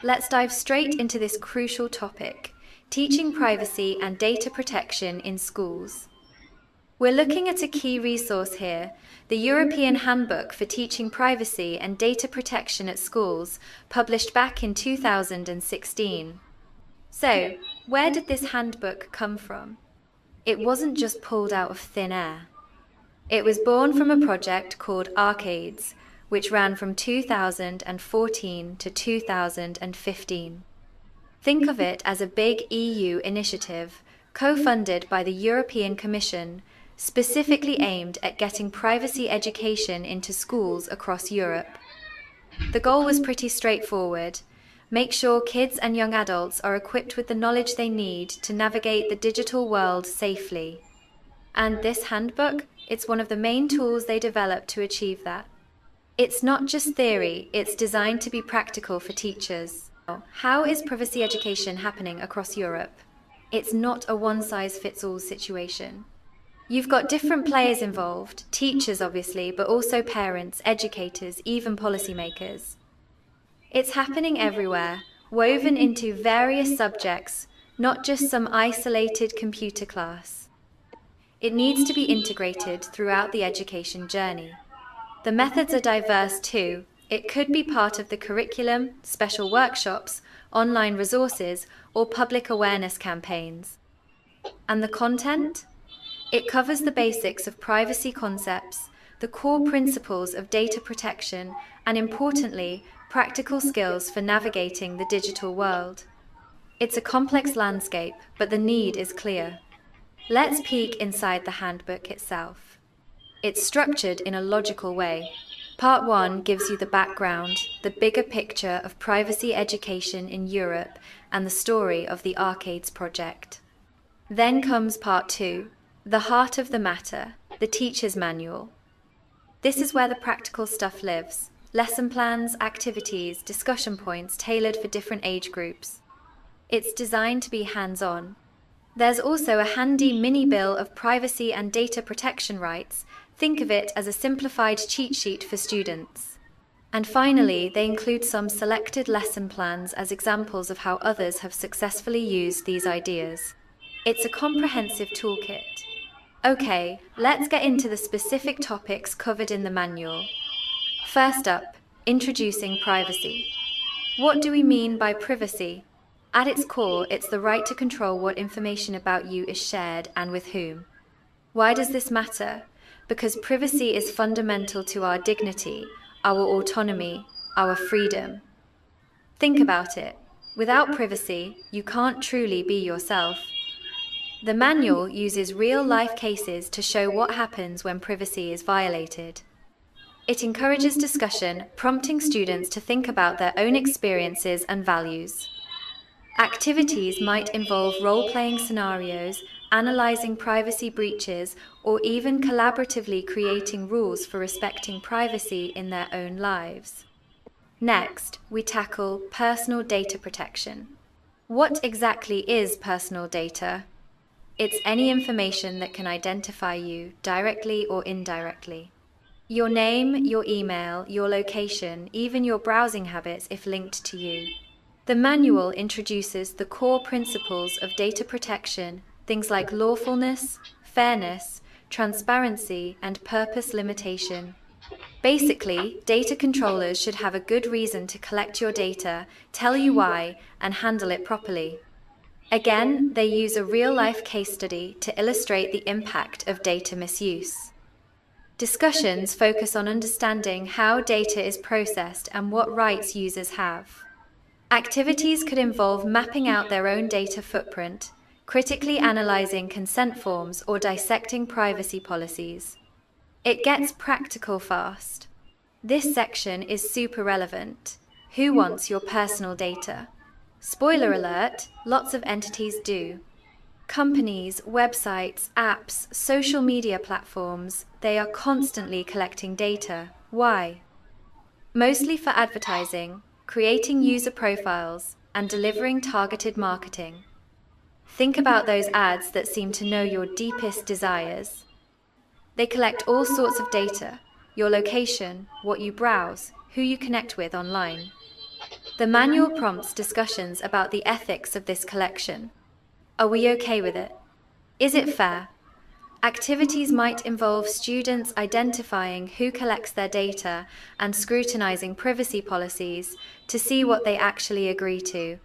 Let's dive straight into this crucial topic, teaching privacy and data protection in schools. We're looking at a key resource here, the European Handbook for Teaching Privacy and Data Protection at Schools, published back in 2016. So, where did this handbook come from? It wasn't just pulled out of thin air. It was born from a project called Arcades, which ran from 2014 to 2015. Think of it as a big EU initiative, co-funded by the European Commission, specifically aimed at getting privacy education into schools across Europe. The goal was pretty straightforward. Make sure kids and young adults are equipped with the knowledge they need to navigate the digital world safely. And this handbook, it's one of the main tools they developed to achieve that. It's not just theory, it's designed to be practical for teachers. How is privacy education happening across Europe? It's not a one-size-fits-all situation. You've got different players involved, teachers obviously, but also parents, educators, even policymakers. It's happening everywhere, woven into various subjects, not just some isolated computer class. It needs to be integrated throughout the education journey. The methods are diverse too. It could be part of the curriculum, special workshops, online resources, or public awareness campaigns. And the content? It covers the basics of privacy concepts, the core principles of data protection, and importantly, practical skills for navigating the digital world. It's a complex landscape, but the need is clear. Let's peek inside the handbook itself. It's structured in a logical way. Part 1 gives you the background, the bigger picture of privacy education in Europe and the story of the Arcades project. Then comes Part 2, the heart of the matter, the teacher's manual. This is where the practical stuff lives. Lesson plans, activities, discussion points tailored for different age groups. It's designed to be hands-on. There's also a handy mini bill of privacy and data protection rights. Think of it as a simplified cheat sheet for students. And finally, they include some selected lesson plans as examples of how others have successfully used these ideas. It's a comprehensive toolkit. Okay, let's get into the specific topics covered in the manual. First up, introducing privacy. What do we mean by privacy? At its core, it's the right to control what information about you is shared and with whom. Why does this matter? Because privacy is fundamental to our dignity, our autonomy, our freedom. Think about it. Without privacy, you can't truly be yourself. The manual uses real-life cases to show what happens when privacy is violated. It encourages discussion, prompting students to think about their own experiences and values. Activities might involve role-playing scenarios, analyzing privacy breaches, or even collaboratively creating rules for respecting privacy in their own lives. Next, we tackle personal data protection. What exactly is personal data? It's any information that can identify you, directly or indirectly. Your name, your email, your location, even your browsing habits if linked to you. The manual introduces the core principles of data protection, things like lawfulness, fairness, transparency, and purpose limitation. Basically, data controllers should have a good reason to collect your data, tell you why, and handle it properly. Again, they use a real-life case study to illustrate the impact of data misuse. Discussions focus on understanding how data is processed and what rights users have. Activities could involve mapping out their own data footprint, critically analyzing consent forms, or dissecting privacy policies. It gets practical fast. This section is super relevant. Who wants your personal data? Spoiler alert, lots of entities do. Companies, websites, apps, social media platforms, they are constantly collecting data. Why? Mostly for advertising, creating user profiles, and delivering targeted marketing. Think about those ads that seem to know your deepest desires. They collect all sorts of data, your location, what you browse, who you connect with online. The manual prompts discussions about the ethics of this collection. Are we okay with it? Is it fair? Activities might involve students identifying who collects their data and scrutinizing privacy policies to see what they actually agree to.